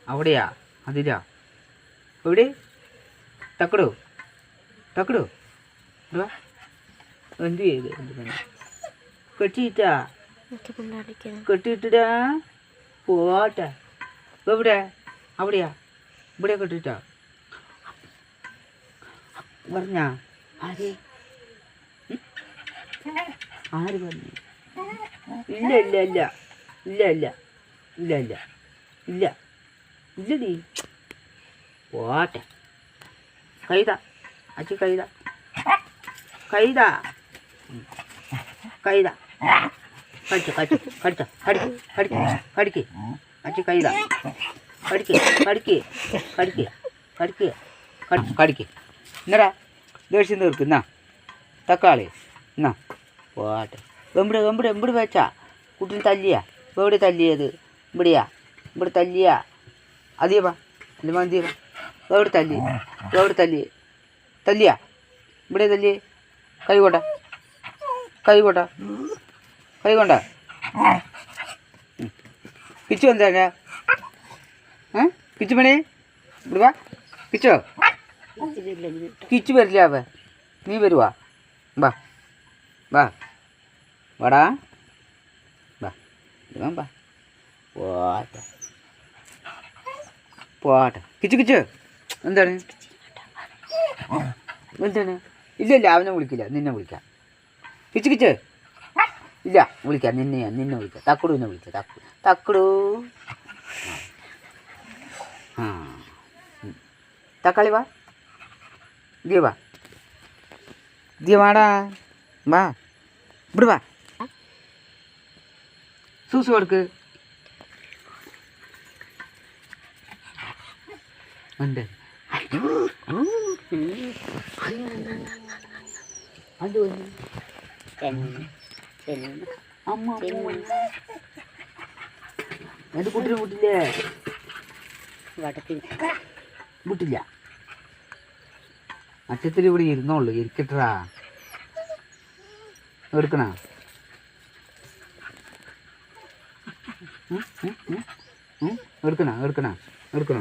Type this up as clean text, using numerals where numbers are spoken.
അവിടെയാ അതിലാ എവിടെ തക്കടോ തക്കടോ എന്ത് ചെയ്ത് കെട്ടിയിട്ടാ കെട്ടിയിട്ടാ പോട്ടെ എവിടെ അവിടെയാ ഇവിടെ കെട്ടിയിട്ടാ പറഞ്ഞാ ആര് ആര് പറഞ്ഞു ഇല്ല ഇല്ല ഇല്ല ഇല്ല ഇല്ല ഇല്ല ഇല്ല ഇല്ല ഇല്ലടി പോട്ടെ കൈതാ അച്ഛൻ കൈതാ കൈതാ കൈതാ കടിച്ചോ കടിച്ചോ കടിച്ചോ കടിക്ക് കടിക്ക് കടിക്ക് അച്ഛൻ കൈതാ കടിക്ക് കടിക്ക് കടിക്ക് കടിക്ക് കടിച്ച് കടിക്ക് എന്നടാ ദേഷ്യം തീർക്ക് എന്നാ തക്കാളി എന്നാ പോട്ടെ എവിടെ വെച്ചാ കുട്ടിന് തല്ലിയാ എവിടെ തല്ലിയത് ഇവിടെയാ ഇവിടെ തല്ലിയാ അതിയപ്പാ അല്ല മന്തിയപ്പാ എവിടെ തല്ലി തല്ലിയാ ഇവിടെ തല്ലി കൈ കൊണ്ട കിച്ചു എന്താ കിച്ചു മണി ഇവിടെ വാ കിച്ചോ കിച്ചു വരില്ല അവ നീ വരുവാ വാ വാ വാടാ വാ വാ പോട്ടെ പോട്ടെ കിച്ചു എന്താണ് ഇല്ല അവനെ വിളിക്കില്ല നിന്നെ വിളിക്കാം കിച്ചു ഇല്ല വിളിക്കാം നിന്നെ വിളിക്കാം തക്കുടുവിനെ വിളിക്കാം തക്കുടു ആ തക്കാളി വാ ദിയ വാടാ വാ ഇവിടെ വാ സൂസു കൊടുക്ക് ഉണ്ട് അമ്മ എൻ്റെ കുട്ടിനെ വിട്ടില്ലേ വിട്ടില്ല അച്ഛത്തിൽ ഇവിടെ ഇരുന്നോളൂ ഇരിക്കട്ടാ എടുക്കണ എടുക്കണ